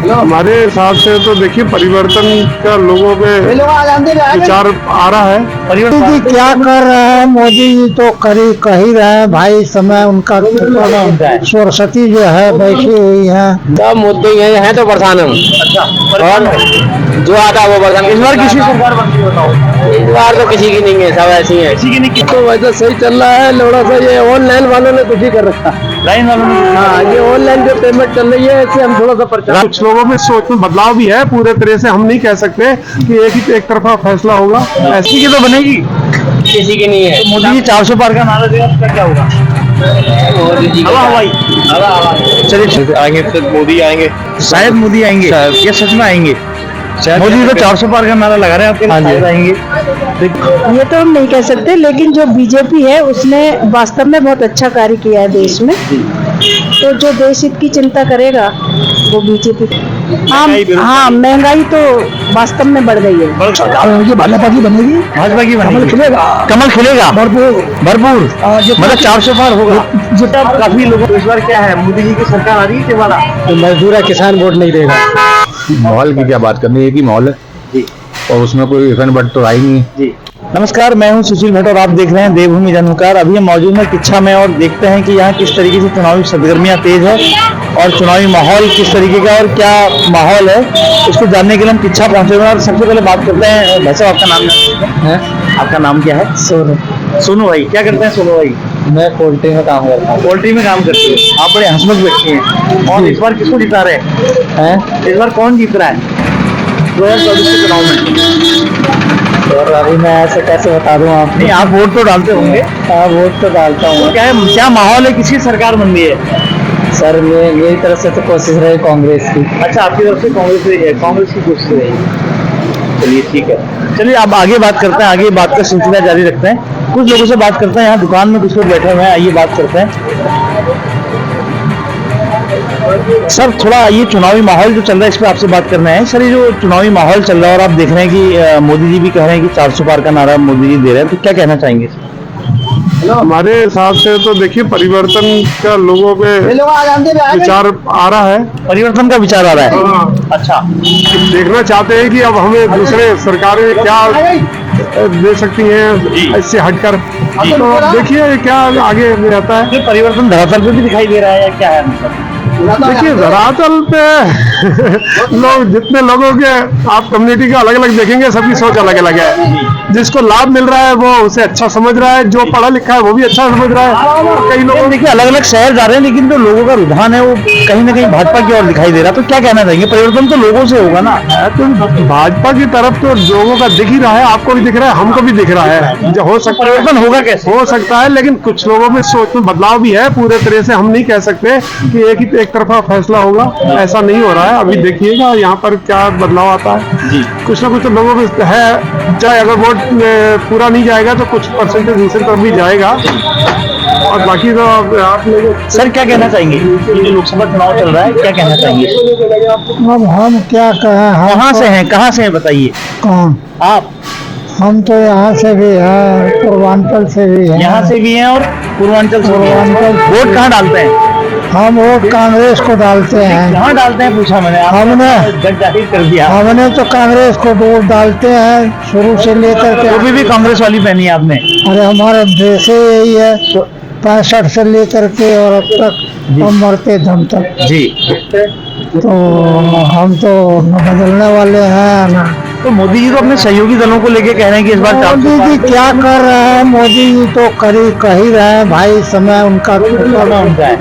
हमारे हिसाब से तो देखिए परिवर्तन का लोगों में विचार आ रहा है। परिवर्तन जी क्या कर रहे हैं मोदी जी तो कह ही रहे हैं भाई, समय उनका सरस्वती जो है बैठी हुई है। सब मुद्दे ये हैं तो परेशान हम। अच्छा, और जो आता है वो परेशान। इस बार किसी सरकार बनती है बताओ? इस बार तो किसी की नहीं है, सब ऐसी है। किसी की नहीं, तो वैसे सही चल रहा है थोड़ा सा। ये ऑनलाइन वालों ने कुछ ही कर रखा। लाइन वालों ने। हाँ, ये ऑनलाइन जो पेमेंट चल रही है इससे हम थोड़ा सा परेशान। कुछ लोगों में सोच में बदलाव भी है। पूरे तरह से हम नहीं कह सकते कि एक तरफा फैसला होगा। ऐसी की तो बनेगी, किसी की नहीं है। तो मोदी जी 400 पार का नारा देगा तो क्या होगा? मोदी जी हवा हवाई। चलिए आएंगे तो मोदी आएंगे। शायद मोदी आएंगे, ये सच में आएंगे? मोदी तो 400 पार का नारा लगा रहे हैं, आपके शायद आएंगे। ये तो हम नहीं कह सकते, लेकिन जो बीजेपी है उसने वास्तव में बहुत अच्छा कार्य किया है देश में। तो जो देश हित की चिंता करेगा वो बीजेपी। हाँ, महंगाई तो वास्तव में बढ़ गई है। ये भाजपा की बनेगी, भाजपा की बनेगी, कमल खिलेगा भरपूर। मतलब 400 पार होगा। जितना काफी लोगों को इस बार क्या है, मोदी जी की सरकार आ रही है वाला, तो मजदूर किसान वोट नहीं देगा। माहौल की क्या बात करनी है कि माहौल है जी, और उसमें कोई इफेक्ट बट तो आई नहीं है जी। नमस्कार, मैं हूं सुशील भट्ट और आप देख रहे हैं देवभूमि जनहुंकार। अभी हम मौजूद हैं किच्छा में और देखते हैं कि यहाँ किस तरीके से चुनावी सरगर्मियां तेज है और चुनावी माहौल किस तरीके का और क्या माहौल है, उसको जानने के लिए हम किच्छा पहुंचे हुए हैं। और सबसे पहले बात करते हैं, भाई साहब आपका नाम है? आपका नाम क्या है? सोनू। सोनू भाई, क्या करते हैं सोनू भाई? मैं पोल्ट्री में काम करता हूँ। पोल्ट्री में काम करते हैं आप, बड़े हंसमुख व्यक्ति हैं। और इस बार किसको जिता रहे हैं? इस बार कौन जीत रहा है 2024 के चुनाव में? और अभी मैं ऐसे कैसे बता दूं आप? नहीं, आप वोट तो डालते होंगे। हाँ, वोट तो डालता हूँ। क्या माहौल है, किसकी सरकार बन रही है? सर मेरी तरफ से तो कोशिश रही कांग्रेस की। अच्छा, आपकी तरफ से कांग्रेस रही है, कांग्रेस की कोशिश रही। चलिए ठीक है, चलिए अब आगे बात करते हैं, आगे बात का सिलसिला जारी रखते हैं। कुछ लोगों से बात करते हैं, यहाँ दुकान में कुछ लोग बैठे हुए हैं, आइए बात करते हैं। सर थोड़ा ये चुनावी माहौल जो चल रहा है इस पर आपसे बात करना है। सर ये जो चुनावी माहौल चल रहा है और आप देख रहे हैं कि मोदी जी भी कह रहे हैं कि 400 पार का नारा मोदी जी दे रहे हैं, तो क्या कहना चाहेंगे? हमारे हिसाब से तो देखिए परिवर्तन का लोगों में विचार आ रहा है। परिवर्तन का विचार आ रहा है। हाँ। अच्छा, देखना चाहते हैं कि अब हमें दूसरे सरकारें क्या दे सकती हैं इससे हटकर। तो देखिए क्या आगे रहता है। ये परिवर्तन धरातल पे भी दिखाई दे रहा है या क्या है मतलब? देखिए धरातल पे लोग जितने लोगों के आप कम्युनिटी का अलग अलग देखेंगे, सबकी सोच अलग अलग है। जिसको लाभ मिल रहा है वो उसे अच्छा समझ रहा है, जो पढ़ा लिखा है वो भी अच्छा समझ रहा है। कई लोग देखिए अलग अलग शहर जा रहे हैं, लेकिन जो लोगों का रुझान है वो कहीं ना कहीं भाजपा की ओर दिखाई दे रहा है। तो क्या कहना चाहिए? परिवर्तन तो लोगों से होगा ना। तो भाजपा की तरफ तो लोगों का दिख ही रहा है, आपको भी दिख रहा है, हमको भी दिख रहा है। जो हो सकता है परिवर्तन होगा कैसे? हो सकता है, लेकिन कुछ लोगों में सोच में बदलाव भी है। पूरे तरह से हम नहीं कह सकते कि एक तरफा फैसला होगा, ऐसा नहीं हो रहा है। अभी देखिएगा यहाँ पर क्या बदलाव आता है जी। कुछ ना कुछ तो लोगों में है, चाहे अगर वोट पूरा नहीं जाएगा तो कुछ परसेंटेज दूसरी तरफ भी जाएगा। और बाकी तो आप लोग सर क्या कहना चाहेंगे? ये जो लोकसभा चुनाव चल रहा है, क्या कहना चाहेंगे? अब हम क्या कहें? कहाँ से हैं, कहाँ से हैं बताइए? कौन? आप? हम तो यहाँ से भी हैं, पूर्वांचल से भी हैं। यहाँ से भी हैं और पूर्वांचल से भी हैं। वोट कहाँ डालते हैं? हम वोट कांग्रेस को डालते हैं। कहाँ डालते हैं पूछा मैंने, हमने जज जाहिर कर दिया। हमने तो कांग्रेस को वोट डालते हैं शुरू से लेकर के। वो भी कांग्रेस वाली पहनी है आपने? अरे हमारा देश ही यही है, 65 से लेकर के और अब तक हम मरते दम तक जी। तो हम तो न बदलने वाले हैं ना। तो मोदी जी तो अपने सहयोगी दलों को लेके कह रहे हैं कि इस बार मोदी जी क्या कर रहे हैं? मोदी जी तो कह ही रहे हैं भाई, समय उनका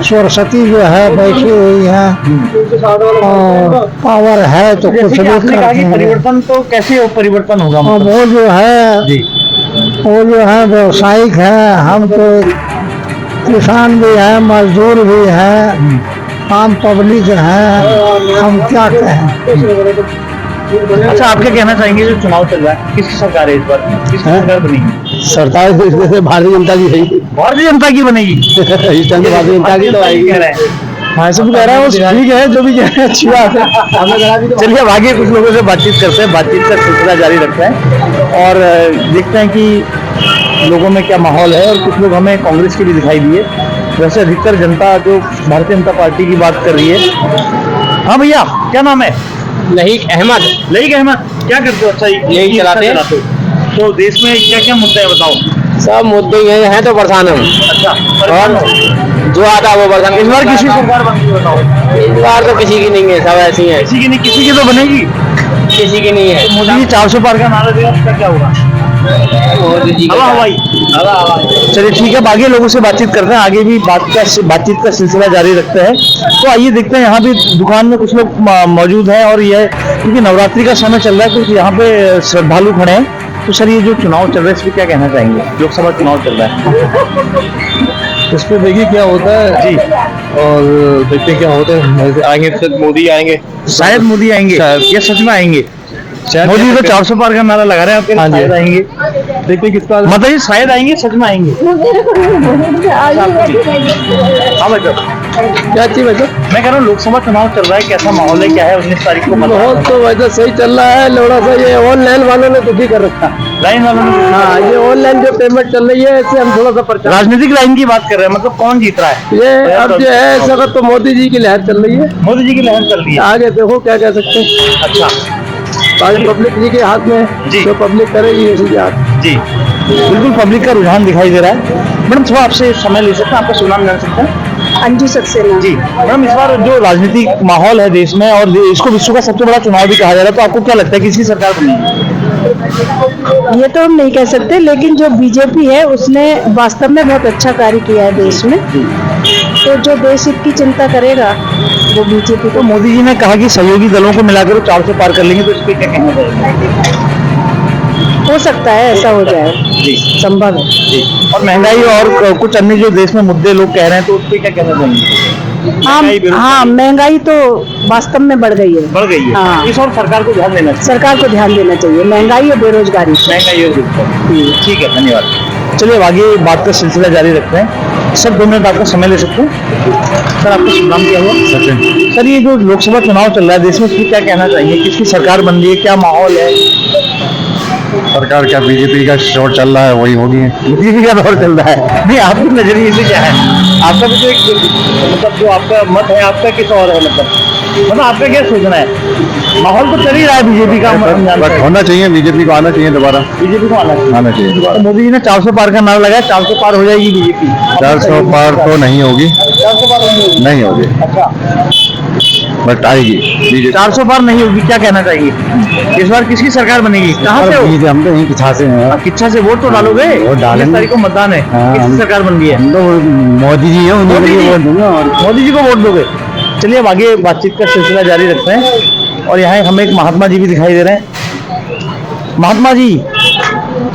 सरस्वती जो है बैठी हुई है और पावर है तो कुछ भी करते हैं। परिवर्तन तो कैसे हो, परिवर्तन होगा? वो जो है वो जो है व्यवसायिक है, हम तो किसान भी है, मजदूर भी है, आम पब्लिक है, हम क्या कहें? अच्छा, आप क्या कहना चाहेंगे? जो चुनाव चल रहा है, किसकी सरकार है इस बार, किसकी सरकार बनेगी? सरकार भारतीय जनता की है। भारतीय जनता की बनेगी? इस टाइम भारतीय जनता की तो आएगी। हाँ, सब कह रहा है, ठीक है, जो भी कह रहे हैं अच्छी बात है। चलिए अब आगे कुछ लोगों से बातचीत करते हैं, बातचीत का सिलसिला जारी रखते हैं और देखते हैं कि लोगों में क्या माहौल है। और कुछ लोग हमें कांग्रेस के भी दिखाई दिए। वैसे अधिकतर जनता जो भारतीय जनता पार्टी की बात कर रही है, हाँ भैया, क्या नाम है? लहीक अहमद लईक अहमद, क्या करते हो? अच्छा, यही चलाते हैं। हो। तो देश में क्या क्या मुद्दे हैं बताओ? सब मुद्दे ही हैं तो परेशान हम। अच्छा, परेशान हो। जो आता है वो परेशान। इस बार किसी सरकार बनती है बताओ? इस बार तो किसी की नहीं है, सब ऐसी हैं। किसी की नहीं, किसी की तो बनेगी। किसी की नहीं है। मोदी जी 400 पार का नारा दिया, उसका क्या होगा? मोदी जी हवा हवाई। चलिए ठीक है, अब आगे लोगों से बातचीत करते हैं, आगे भी बातचीत का सिलसिला जारी रखते हैं। तो आइए देखते हैं, यहाँ भी दुकान में कुछ लोग मौजूद हैं और ये क्योंकि नवरात्रि का समय चल रहा है, कुछ यहाँ पे श्रद्धालु खड़े हैं। तो सर, ये जो चुनाव चल रहा है इस पर क्या कहना चाहेंगे? लोकसभा चुनाव चल रहा है, इस पे देखिए क्या होता है जी, और देखते हैं क्या होता है। आएंगे तो मोदी आएंगे, शायद मोदी आएंगे या सच में आएंगे? मोदी तो 400 पार का नारा लगा रहे हैं, आपके हाँ जी। शायद आएंगे। देखते हैं किसका मतलब ये शायद आएंगे, सच में आएंगे? हाँ भाई साहब, क्या चीज वैसे मैं कह रहा हूँ लोकसभा चुनाव चल रहा है, कैसा माहौल है, क्या है? 19 तारीख को मतदान बहुत तो वैसे सही चल रहा है। थोड़ा सा ये ऑनलाइन वालों ने दुखी कर रखा है। लाइन वालों ने। हाँ, ये ऑनलाइन जो पेमेंट चल रही है इससे हम थोड़ा सा परेशान। राजनीतिक लाइन की बात कर रहे हैं, मतलब कौन जीत रहा है? ये अब जो है इस वक्त तो मोदी जी की लहर चल रही है। मोदी जी की लहर चल रही है। आगे देखो क्या कह सकते हैं। अच्छा आगे पब्लिक जी के हाथ में है। जी। जो पब्लिक करेगी उसी के हाथ। जी, बिल्कुल पब्लिक का रुझान दिखाई दे रहा है। मैडम, थोड़ा आपसे समय ले सकते हैं, आपका शुभ नाम जान सकते हैं? अंजू सक्सेना। जी मैडम, इस बार जो राजनीतिक माहौल है देश में और इसको विश्व का सबसे बड़ा चुनाव भी कहा जा रहा है, तो आपको क्या लगता है किसकी सरकार बनेगी? ये तो हम नहीं कह सकते, लेकिन जो बीजेपी है उसने वास्तव में बहुत अच्छा कार्य किया है देश में। तो जो देश हित की चिंता करेगा वो बीजेपी तो को। मोदी जी ने कहा कि सहयोगी दलों को मिलाकर 400 पार कर लेंगे, तो इस पर क्या कहना चाहिए? हो सकता है ऐसा हो जाए, जी संभव है। जी, और महंगाई और कुछ अन्य जो देश में मुद्दे लोग कह रहे हैं, तो उस पर क्या कहना चाहेंगे? हाँ महंगाई, बेरोजगारी हाँ, महंगाई तो वास्तव में बढ़ गई है। बढ़ गई है। हाँ। इस और सरकार को ध्यान देना चाहिए। सरकार को ध्यान देना चाहिए महंगाई और बेरोजगारी पे। महंगाई और बेरोजगारी। ठीक है, धन्यवाद। चलिए अब आगे बात का सिलसिला जारी रखते हैं। सर, 2 मिनट आपका समय ले सकते हैं? सर, आपका शुभ नाम क्या हुआ? सचिन। सर, ये जो लोकसभा चुनाव चल रहा है देश में, इसमें क्या कहना चाहिए? किसकी सरकार बन रही है, क्या माहौल है? सरकार क्या बीजेपी का शोर चल रहा है, वही होगी। बीजेपी का दौर चल रहा है। नहीं, आपके नजरिए से क्या है? आपका भी तो एक मतलब जो आपका मत है, आपका किस और है? मतलब आपका क्या सोचना है? माहौल तो चल ही रहा है बीजेपी का, हम जानते बट हैं। होना चाहिए, बीजेपी को आना चाहिए दोबारा, बीजेपी को आना चाहिए। आना चाहिए। तो मोदी जी ने 400 पार का नारा लगाया, 400 पार हो जाएगी बीजेपी? 400 पार तो नहीं होगी, 400 पार नहीं होगी, अच्छा, बट आएगी बीजेपी। 400 पार नहीं होगी, क्या कहना चाहिए? इस बार किसकी सरकार बनेगी? कहाँ से हो? हम तो यहीं किच्छा से हैं। किच्छा से वोट तो डालोगे? वोट डालेंगे। 19 तारीख को मतदान है। हाँ, किसकी सरकार बन रही है? हम तो मोदी जी है, उन्हीं मोदी को जी। वोट दूंगा। और मोदी जी को वोट दोगे? चलिए अब आगे बातचीत का सिलसिला जारी रखते हैं और यहाँ हमें एक महात्मा जी भी दिखाई दे रहे हैं। महात्मा जी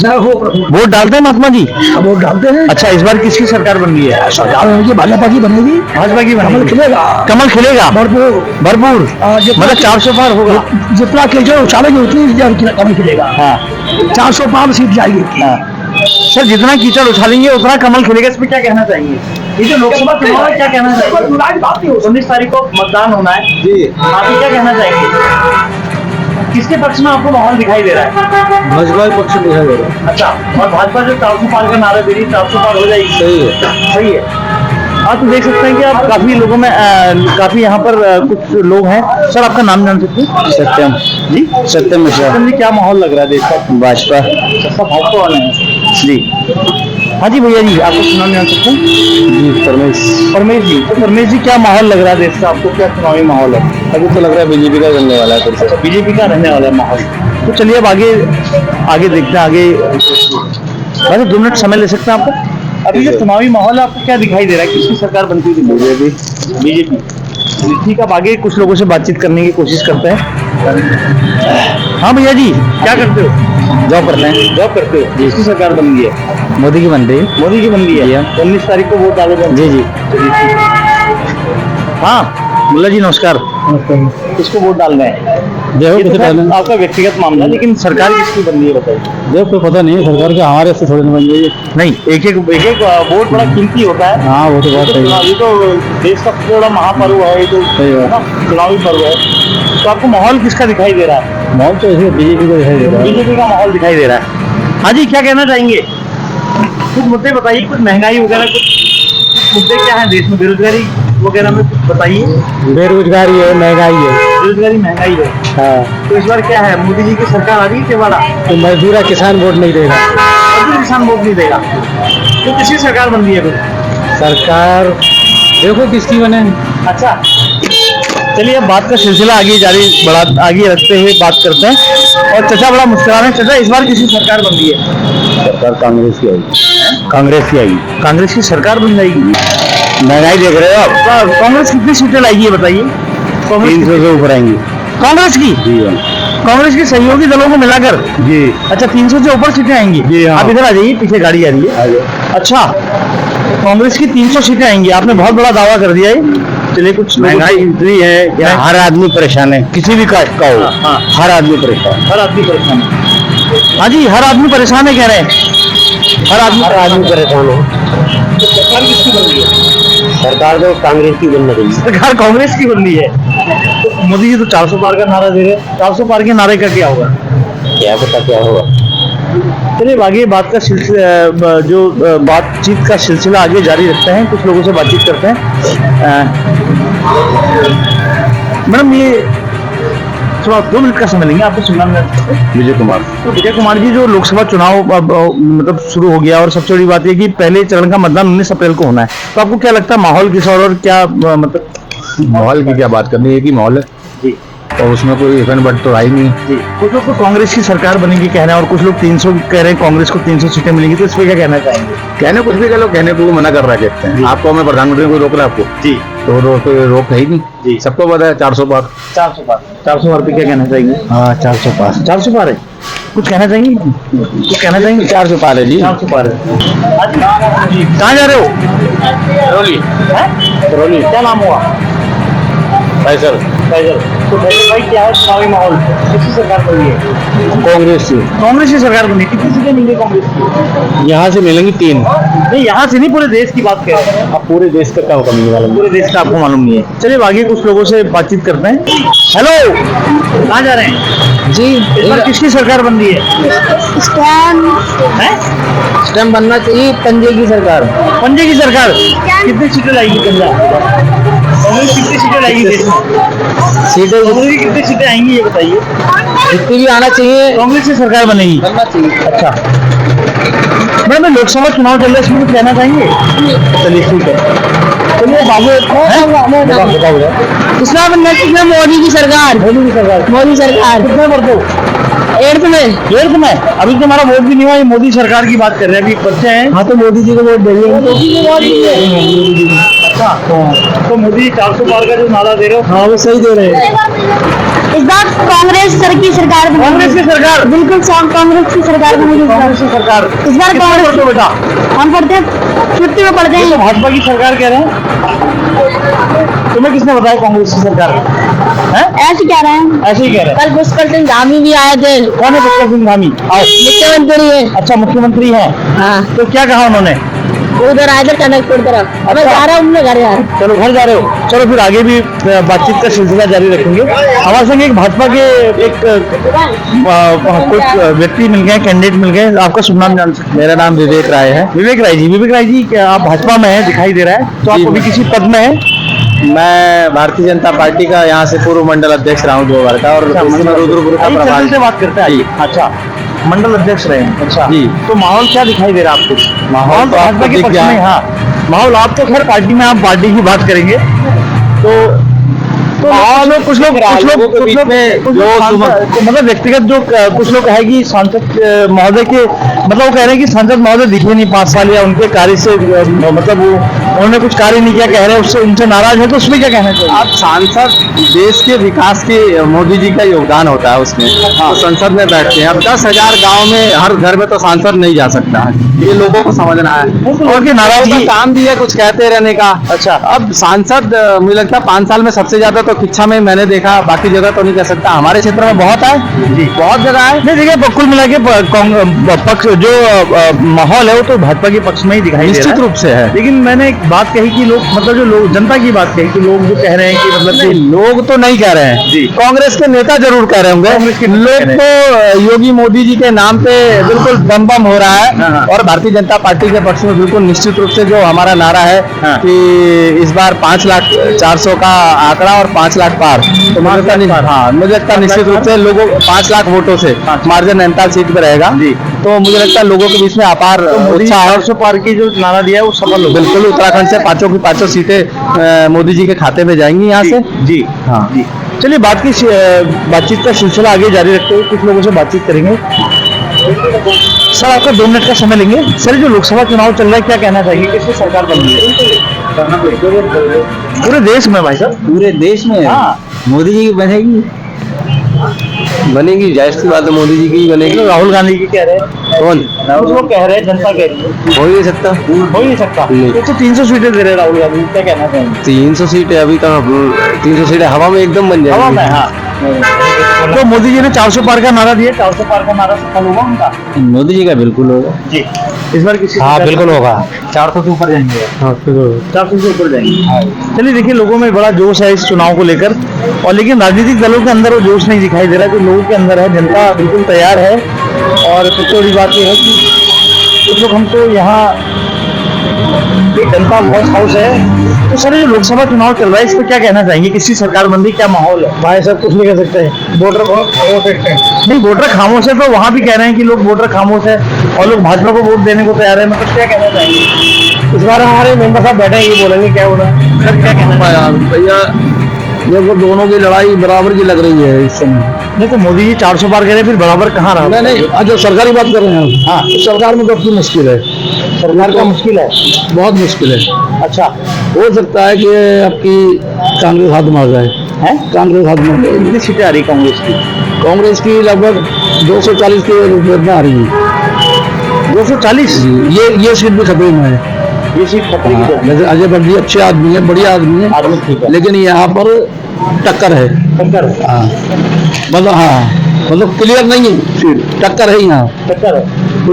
वोट डालते हैं? महात्मा जी वोट डालते हैं। अच्छा, इस बार किसकी सरकार बन रही है? भाजपा की बनेगी। भाजपा की बनेगी। खिलेगा। कमल खिलेगा भरपूर। भरपूर, मतलब 400 पार होगा। जितना कीचड़ उछालेंगे उतनी कम खिलेगा। हाँ 400 पार सीट जाएगी। हाँ। सर, जितना कीचड़ उछालेंगे उतना कमल खिलेगा, इस पे क्या कहना चाहेंगे? ये जो लोकसभा चुनाव है, क्या कहना चाहिए? 19 तारीख को मतदान होना है जी, आप क्या कहना चाहेंगे? किसके पक्ष में आपको माहौल दिखाई दे रहा है? भाजपा के पक्ष में दिखाई दे रहा है। अच्छा, और भाजपा जो 400 पार का नारा दे रही है, 400 पार हो जाएगी? सही है। सही है। आप तो देख सकते हैं कि आप काफी लोगों में काफी यहाँ पर कुछ लोग हैं। सर, आपका नाम जान सकते हैं? सत्यम जी, सत्यम मिश्रा। सत्यम जी, क्या माहौल लग रहा है देश का? भाजपा। सब भाजपा वाले हैं जी। हाँ जी भैया जी, आपको नाम जान सकते हैं? जी परमेश। परमेश जी, तो परमेश जी क्या माहौल लग रहा है देश का आपको? क्या चुनावी माहौल है? अभी तो लग रहा है बीजेपी का बनने वाला है फिर से। बीजेपी का रहने वाला है माहौल। तो चलिए अब आगे देखते हैं। आगे वैसे 2 मिनट समय ले सकते हैं आपका? अभी जो चुनावी माहौल है आपको क्या दिखाई दे रहा है? किसकी सरकार बनती है? बीजेपी। ठीक है, अब आगे कुछ लोगों से बातचीत करने की कोशिश करते हैं। हाँ भैया जी, क्या करते हो? जॉब करते हैं। जॉब करते हो? किसकी सरकार बन गई है? मोदी की बन रही है। मोदी की बन गई है। 19 तारीख को वोट डालोगे? जी जी। हाँ मुल्ला जी, नमस्कार। किसको वोट डालना है? देखो ये तो किसे खैर डालना है। आपका व्यक्तिगत मामला है, लेकिन सरकार किसकी बन रही है बताइए? देखो कोई पता नहीं है, सरकार के हमारे से थोड़ी ना बन रही है। नहीं, एक एक वोट बड़ा कीमती होता है। हाँ वो तो बात सही है। चुनावी तो देश का सबसे बड़ा महापर्व है, ये तो सही बात। है ना, चुनावी पर्व है। तो आपको माहौल किसका दिखाई दे रहा है? माहौल तो ऐसे बीजेपी का दिखाई दे रहा है। बीजेपी का माहौल दिखाई दे रहा है। हाँ जी, क्या कहना चाहेंगे? कुछ मुद्दे बताइए, कुछ महंगाई वगैरह, कुछ मुद्दे क्या है देश में? बेरोजगारी वो कह रहे हैं कुछ बताइए। बेरोजगारी है, महंगाई है। बेरोजगारी महंगाई है, हाँ, तो इस बार क्या है, मोदी जी की सरकार आ गई क्या वाला? तो मजदूरा किसान वोट नहीं देगा। अभी किसान वोट नहीं देगा, तो किसी सरकार बन रही है फिर? सरकार देखो किसकी बने। अच्छा, चलिए अब बात का सिलसिला आगे रखते हुए बात करते हैं। और चाचा बड़ा मुस्कुरा रहे हैं। चाचा, इस बार किसी सरकार बन रही है? सरकार कांग्रेस की आएगी। कांग्रेस की आएगी। कांग्रेस की सरकार बन जाएगी। महंगाई देख रहे हो आप, कांग्रेस कितनी सीटें लाएगी ये बताइए? कांग्रेस 300 से ऊपर आएंगी। कांग्रेस की जी हाँ। कांग्रेस के सहयोगी दलों को मिलाकर? जी अच्छा, 300 से ऊपर सीटें आएंगी। जी हाँ। आप इधर आ जाइए, पीछे गाड़ी आ रही है। अच्छा, कांग्रेस की 300 सीटें आएंगी। आपने बहुत बड़ा दावा कर दिया है। चलिए, कुछ महंगाई इतनी है कि हर आदमी परेशान है, किसी भी कास्ट का हो। हाँ। हर आदमी परेशान। हर आदमी परेशान है। हाँ जी, हर आदमी परेशान है कह रहे हैं। हर आदमी परेशान हो। सरकार किसकी बन रही है? सरकार तो कांग्रेस की बन रही है। सरकार कांग्रेस की बन रही है। तो मोदी जी तो 400 पार का नारा दे रहे हैं। 400 पार के नारे का क्या होगा? क्या पता क्या होगा। चलिए, आगे बात का सिलसिला, बातचीत का सिलसिला आगे जारी रखते हैं। कुछ लोगों से बातचीत करते हैं। मैडम, ये थोड़ा 2 मिनट का समय लेंगे आपको सुनना में। विजय कुमार। तो विजय कुमार जी, जो लोकसभा चुनाव अब मतलब शुरू हो गया, और सबसे बड़ी बात यह कि पहले चरण का मतदान 19 अप्रैल को होना है, तो आपको क्या लगता है माहौल किस और क्या मतलब? माहौल की क्या बात करनी है कि माहौल है जी और उसमें कोई इफेक्ट बट तो आई नहीं। जी, कुछ लोग तो कांग्रेस की सरकार बनेगी कह रहे हैं, और कुछ लोग 300 कह रहे हैं, कांग्रेस को 300 सीटें मिलेंगी। तो इस पर क्या कहना चाहेंगे? कहने कुछ भी कह लो, कहने को मना कर रहा है कहते हैं। आपको हमें प्रधानमंत्री कोई रोक रहा है आपको? जी तो रोक है ही नहीं जी। सबको पता है 400 पार। 400 पार पे क्या कहना चाहेंगे? हाँ 400 पार। 400 पार है, कुछ कहना चाहेंगे? कुछ कहना चाहेंगे? 400 पार है जी। 400 पार है। कहाँ जा रहे हो? करौली। क्या नाम हुआ? फैसल। फैजल। तो फैजल भाई, क्या है चुनावी माहौल? किसकी सरकार बनी है? कांग्रेस से। कांग्रेस की सरकार बनी। कितनी सीटें मिलेंगी कांग्रेस की? यहाँ से मिलेंगी 3। नहीं, यहाँ से नहीं, पूरे देश की बात कर रहे हैं। अब पूरे देश का क्या होगा मिलने वाला? पूरे देश का आपको मालूम नहीं है। चलिए, आगे कुछ लोगों से बातचीत करते हैं। हेलो, कहाँ जा रहे हैं जी, इस बार? किसकी सरकार बन रही है? स्टैम्प बनना चाहिए पंजे की सरकार। पंजे की सरकार। कितनी सीटें लाएगी पंजाब? कांग्रेस कितनी सीटें लाएगी देश में? सीटें कांग्रेस की कितनी सीटें आएंगी ये बताइए? जितनी भी आना चाहिए कांग्रेस की सरकार बनेगी। बनना चाहिए। अच्छा मैडम, लोकसभा चुनाव चल रहा है, इसमें कुछ कहना चाहेंगे? चलिए ठीक है। चलिए बाबू, किसका बनना चाहिए? मोदी की सरकार। मोदी की सरकार। मोदी सरकार। कितने पढ़ते हो? 8th में। 8th में? अभी तो हमारा वोट भी नहीं हुआ, ये मोदी सरकार की बात कर रहे हैं। अभी बच्चे हैं। हाँ, तो मोदी जी को वोट देंगे। अच्छा, तो मोदी 400 पार का जो नारा दे रहे हो? हाँ, वो सही दे रहे हैं। इस बार कांग्रेस सर की सरकार बनेगी। कांग्रेस की सरकार। बिल्कुल कांग्रेस की सरकार बनेगी कांग्रेस की सरकार। इस बार। कितने कांग्रेस पढ़ते हो बेटा? हम पढ़ते हैं 50 में पढ़ते ये तो हैं। भाजपा की सरकार कह रहे हैं। तुम्हें किसने बताया कांग्रेस की सरकार है? ऐसे कह रहे हैं। ऐसे ही कह रहे हैं। कल पुष्कर सिंह धामी भी आए थे। कौन है पुष्कर सिंह धामी? आओ। मुख्यमंत्री है। अच्छा, मुख्यमंत्री हैं। हाँ, तो क्या कहा उन्होंने? उधर आए थे कनकपुर तरफ। अब जा रहा हूँ अपने घर यार। चलो, घर जा रहे हो? चलो, फिर आगे भी बातचीत का सिलसिला जारी रखेंगे। हमारे संग एक भाजपा के एक कुछ व्यक्ति मिल गए, कैंडिडेट मिल गए। आपका शुभ नाम जान सकते? मेरा नाम विवेक राय है। विवेक राय जी। विवेक राय जी, क्या आप भाजपा में हैं? दिखाई दे रहा है। तो आप जी, अभी किसी पद में हैं? मैं भारतीय जनता पार्टी का यहाँ से पूर्व मंडल अध्यक्ष रहा हूँ 2 बार का, और रुद्रपुर का आइए, चलते प्रभारी। से बात करते हैं। आइए। अच्छा, मंडल अध्यक्ष रहे हैं। अच्छा जी। तो माहौल क्या दिखाई दे रहा है आपको? माहौल तो भाजपा आपको के दिख पक्ष गया। में। हाँ, माहौल आप तो खैर पार्टी में, आप पार्टी की बात करेंगे तो कुछ लोग मतलब व्यक्तिगत जो कुछ लोग है कि सांसद महोदय के, मतलब वो कह रहे हैं कि सांसद महोदय दिखे नहीं 5 साल, या उनके कार्य से मतलब वो उन्होंने कुछ कार्य नहीं किया कह रहे हैं, उससे उनसे नाराज है। तो उसमें क्या कहना चाहिए? अब सांसद देश के विकास के मोदी जी का योगदान होता है उसमें। तो संसद में बैठते हैं। अब 10,000 गाँव में हर घर में तो सांसद नहीं जा सकता है, ये लोगों को समझना है। और की नाराजगी काम भी है कुछ कहते रहने का। अच्छा, अब सांसद मुझे लगता है 5 साल में सबसे ज्यादा तो तो किच्छा में मैंने देखा, बाकी जगह तो नहीं कह सकता, हमारे क्षेत्र में बहुत है जी, बहुत जगह है। नहीं देखिए, कुल मिला के पक्ष जो माहौल है वो तो भाजपा के पक्ष में ही दिखाई दे रहा निश्चित है। रूप से है। लेकिन मैंने एक बात कही कि लोग मतलब जो लोग जनता की बात कही कि लोग जो कह रहे हैं कि मतलब नहीं, लोग तो नहीं कह रहे हैं जी। कांग्रेस के नेता जरूर कह रहे कांग्रेस के होंगे, नेता लोग कह तो योगी मोदी जी के नाम पे बिल्कुल बम बम हो रहा है। हाँ। और भारतीय जनता पार्टी के पक्ष में बिल्कुल निश्चित रूप से जो हमारा नारा है हाँ। कि इस बार 5,04,000 का आंकड़ा और 5 लाख पार, तो मुझे लगता है हाँ, मुझे लगता है निश्चित रूप से लोगों 5 लाख वोटों से मार्जिन नैनीताल सीट पे रहेगा जी। तो मुझे लगता है लोगों के बीच में अपार उत्साह है। 400 पार की जो नारा दिया है वो सफल हो बिल्कुल उत्तराखंड से 5 की 5 सीटें मोदी जी के खाते में जाएंगी यहाँ से। जी हाँ जी। चलिए बातचीत का सिलसिला आगे जारी रखते हुए कुछ लोगों से बातचीत करेंगे। सर आपका 2 मिनट का समय लेंगे। सर जो लोकसभा चुनाव चल रहा है क्या कहना चाहिए, किसकी सरकार बन रही है पूरे देश में भाई साहब? पूरे देश में हाँ। मोदी जी की बनेगी जाहिर सी बात है, मोदी जी की ही बनेगी। राहुल गांधी की कह रहे हैं, कौन कुछ लोग कह रहे हैं, जनता कह रही है हो ही नहीं सकता। हो ही नहीं सकता। नहीं। एक तो 300 सीटें दे रहे हैं राहुल गांधी, क्या कहना चाहेंगे? 300 सीटें अभी तक 300 सीटें हवा में एकदम बन हवा में जाएगी। हाँ। तो मोदी जी ने 400 पार का नारा दिया, 400 पार का नारा सफल होगा उनका? मोदी जी का बिल्कुल होगा जी। इस बार किसी हाँ बिल्कुल होगा। 400 से ऊपर जाएंगे। हाँ 400 से ऊपर जाएंगे। चलिए देखिए, लोगों में बड़ा जोश है इस चुनाव को लेकर, और लेकिन राजनीतिक दलों के अंदर वो जोश नहीं दिखाई दे रहा है। जो लोगों के अंदर है, जनता बिल्कुल तैयार है। और सबसे बड़ी बात यह है कि कुछ लोग हमको यहाँ जनता वॉच हाउस है, तो सर जो लोकसभा चुनाव चल रहा है इस पर क्या कहना चाहेंगे, किसकी सरकार बन रही, क्या माहौल है? भाई साहब कुछ नहीं कह सकते, वोटर वोट नहीं, वोटर खामोश है तो वहाँ भी कह रहे हैं कि लोग वोटर खामोश है और लोग भाजपा को वोट देने को तैयार है, मतलब क्या कहना चाहेंगे? इस बार हमारे मेंबर साहब बैठे हैं, ये बोलेंगे क्या बोला। सर क्या कहना चाहेंगे? भैया देखो दोनों की लड़ाई बराबर की लग रही है इस समय। नहीं तो मोदी जी 400 पार करें फिर बराबर कहाँ रहा? नहीं अच्छा सरकारी बात कर रहे हैं हाँ। तो सरकार में काफी मुश्किल है, सरकार का मुश्किल है। बहुत मुश्किल है। अच्छा हो सकता है कि आपकी कांग्रेस हाथ में आ जाए। है, कांग्रेस हाथ में कितनी सीटें आ रही कांग्रेस की? कांग्रेस की लगभग 240 के रूप में आ रही है। 240? ये सीट भी खतरे में है। ये सीट खतरे की है। जैसे अजय बंडी अच्छे आदमी है, बढ़िया आदमी है, आदमी ठीक है, लेकिन यहाँ पर टक्कर है। टक्कर है। हाँ मतलब क्लियर नहीं है सीट, टक्कर है यहाँ। टक्कर है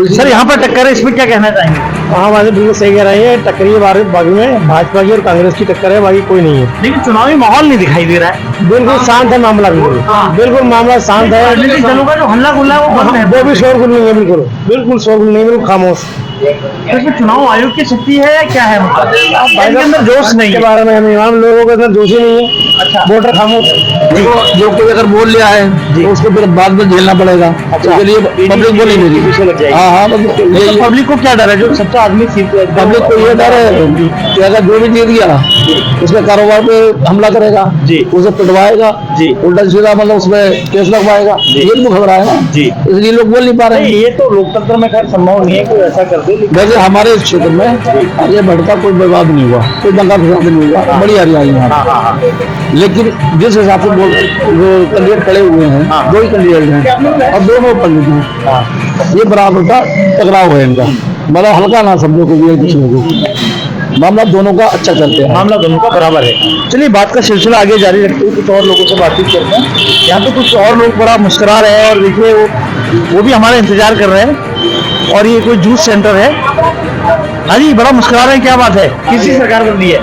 सर, यहाँ पर टक्कर है, इसमें क्या कहना चाहेंगे? हाँ भाई बिल्कुल सही कह रहे हैं, टक्कर ये बागी में भाजपा की और कांग्रेस की टक्कर है, बाकी कोई नहीं है। लेकिन चुनावी माहौल नहीं दिखाई दे रहा है। बिल्कुल शांत है मामला, बिल्कुल मामला शांत है। राजनीतिक दलों का जो हल्ला गुल्ला है वो बंद है। वो भी शोरगुल नहीं है, बिल्कुल शोरगुल नहीं है, बिल्कुल खामोश। इसमें चुनाव आयोग की शक्ति है या क्या है, मतलब इसके अंदर जोश नहीं के है? बारे में हमें हम लोगों के अंदर जोश ही नहीं है। अच्छा, वोटर खामोश। देखो जो कोई अगर बोल लिया है तो उसको फिर बाद में झेलना पड़ेगा। उसके लिए पब्लिक बोली मेरी। पीछे लग जाएगी। हाँ मतलब ये यही पब्लिक को क्या डर है, जो सच्चा आदमी सीट पब्लिक को ये डर है कि अगर जो भी जीत गया उसके कारोबार पे हमला करेगा जी, उसे पिटवाएगा जी, उल्टा सीधा मतलब उसमें केस लगवाएगा, ये तो खबर है ना जी। इसलिए लोग बोल नहीं पा रहे नहीं, हैं। ये तो लोकतंत्र में खैर संभव नहीं है कोई ऐसा कर दे, लेकिन वैसे हमारे इस क्षेत्र में अजय भट्ट का कोई विवाद नहीं हुआ, कोई दंगा फसाद नहीं हुआ, बड़ी हरियाली यहाँ हाँ हाँ हाँ। लेकिन जिस हिसाब से जो कैंडिडेट खड़े हुए हैं दो ही कैंडिडेट हैं और दोनों पंडित हैं, ये बराबर का टकराव है इनका, मतलब हल्का ना समझो को भी एक दूसरे को, मामला दोनों का अच्छा चलते हैं। मामला दोनों का बराबर है। चलिए बात का सिलसिला आगे जारी रखते हुए कुछ और लोगों से बातचीत करते हैं। यहाँ पे कुछ और लोग बड़ा मुस्कुरा रहे हैं और देखिए वो भी हमारा इंतजार कर रहे हैं, और ये कोई जूस सेंटर है। हाँ जी, बड़ा मुस्कुरा रहे हैं, क्या बात है, किसकी सरकार बन रही है?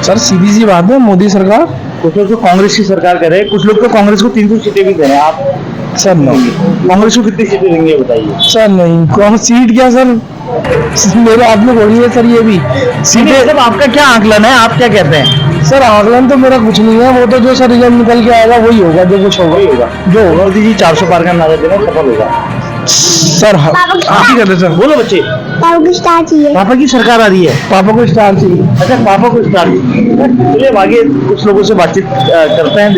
सर सीधी सी बात है, मोदी सरकार। कुछ लोग तो कांग्रेस की सरकार कर रहे हैं, कुछ लोग तो कांग्रेस को 300 सीटें भी दे रहे हैं। आप सर नहीं, कांग्रेस को कितनी सीटें देंगे बताइए? सर नहीं, कौन सीट क्या सर, मेरे हाथ में थोड़ी है सर, ये भी सीटें मतलब आपका क्या आकलन है, आप क्या कहते हैं? सर आकलन तो मेरा कुछ नहीं है, वो तो जो सर रिजल्ट निकल के आएगा वही होगा, जो कुछ होगा ही होगा। जो होगा मोदी जी 400 पार का नारा देना सफल होगा। सर आप ही कर रहे सर, बोलो बच्चे। पापा को स्टार चाहिए। पापा की सरकार आ रही है? पापा को स्टार चाहिए। अच्छा, पापा को स्टार चाहिए। चलिए अब आगे कुछ लोगों से बातचीत करते हैं,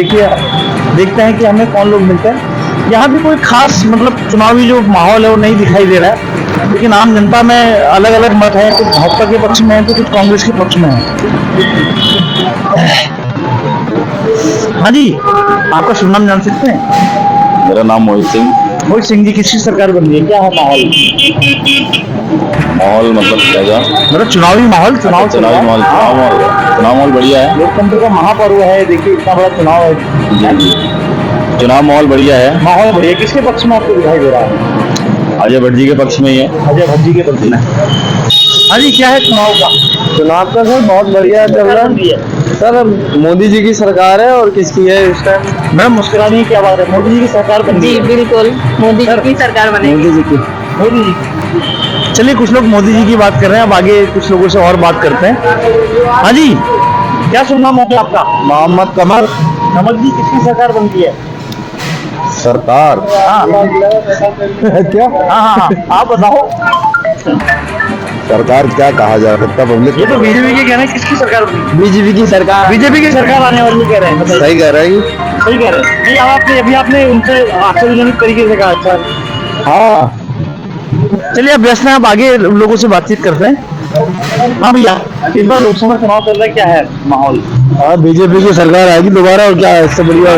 देखते हैं कि हमें कौन लोग मिलते हैं। यहाँ भी कोई खास मतलब चुनावी जो माहौल है वो नहीं दिखाई दे रहा है, लेकिन आम जनता में अलग अलग मत है, कुछ भाजपा के पक्ष में है तो कुछ कांग्रेस के पक्ष में है। हाँ जी, आपका शुभ नाम जान सकते हैं? मेरा नाम मोहित सिंह। मोहित सिंह जी, किसकी सरकार बन रही है, क्या है माहौल? माहौल मतलब रहेगा, मतलब चुनावी माहौल, चुनाव चल रहा चुनावी है। माहौल, चुनाव माहौल बढ़िया है। लोकतंत्र का महापर्व है, देखिए इतना बड़ा चुनाव है, चुनाव माहौल बढ़िया है। माहौल बढ़िया। किसके पक्ष में आपको दिखाई दे रहा है? अजय भट्ट जी के पक्ष में ही है। अजय भट्ट जी के पक्ष में। हाँ जी, क्या है चुनाव का? चुनाव का सर बहुत बढ़िया चल रहा है सर। मोदी जी की सरकार है और किसकी है इस टाइम? मैडम मुस्कुरा रही है, क्या बात है? मोदी जी की सरकार बन गई है। बिल्कुल मोदी जी की सरकार बनेगी। मोदी जी की। चलिए, कुछ लोग मोदी जी की बात कर रहे हैं, अब आगे कुछ लोगों से और बात करते हैं। हाँ जी, क्या शुभ नाम होगा आपका? मोहम्मद कमर। कमल जी, किसकी सरकार बनती है? सरकार हाँ क्या? हाँ, आप बताओ। सरकार क्या कहा जा सकता? पब्लिक ये तो बीजेपी के कह रहे हैं, किसकी सरकार बनी? बीजेपी की सरकार। बीजेपी की सरकार आने वाली कह रहे हैं, बताइए। सही कह रहे हैं। सही कह रहे हैं। नहीं, अब अभी आपने उनसे आश्चर्यजनक तरीके से कहा। अच्छा, हाँ, चलिए, अब व्यस्त हैं, अब आगे लोगों से बातचीत करते हैं। हाँ भैया, इस बार लोकसभा चुनाव चल रहा है, क्या है माहौल? हाँ, बीजेपी की सरकार आएगी दोबारा, और क्या है इससे बढ़िया?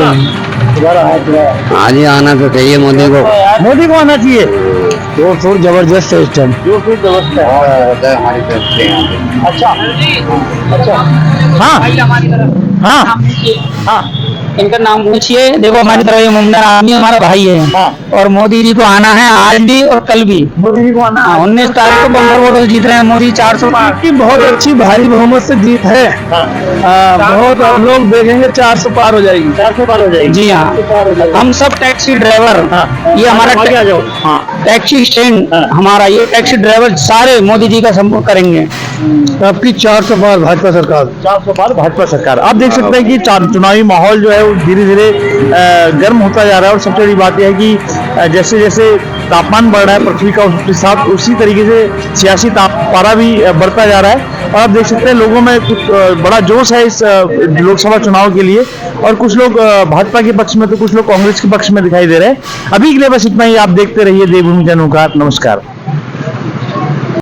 दोबारा हाँ जी, आना तो चाहिए मोदी को। मोदी को आना चाहिए। जोर शोर जबरदस्त है इस टाइम। जो फिर व्यवस्था है। अच्छा अच्छा, हाँ हाँ हाँ, इनका नाम पूछिए। देखो, हमारी तरफ ये मुमकिन आदमी हमारा भाई है, हाँ। और मोदी जी को आना है आज भी और कल भी। मोदी जी को आना। 19 तारीख को बम्पर वोटों से जीत रहे हैं मोदी 400 पार। की बहुत अच्छी भारी बहुमत से जीत है। बहुत लोग देखेंगे 400 पार हो जाएगी। 400 पार हो जाएगी। जी हाँ, हम सब टैक्सी ड्राइवर, ये हमारा आगे आ जाओ। हाँ, टैक्सी स्टैंड हमारा, ये टैक्सी ड्राइवर सारे मोदी जी का सपोर्ट करेंगे। आपकी 400 पार भाजपा सरकार। 400 पार भाजपा सरकार। आप देख सकते हैं कि चुनावी माहौल जो है वो धीरे धीरे गर्म होता जा रहा है, और सबसे बड़ी बात यह है कि जैसे जैसे तापमान बढ़ रहा है पृथ्वी का, उसके साथ उसी तरीके से सियासी पारा भी बढ़ता जा रहा है। और आप देख सकते हैं लोगों में कुछ बड़ा जोश है इस लोकसभा चुनाव के लिए, और कुछ लोग भाजपा के पक्ष में तो कुछ लोग कांग्रेस के पक्ष में दिखाई दे रहे हैं। अभी के लिए बस इतना ही। आप देखते रहिए देवभूमि जनोकार। नमस्कार।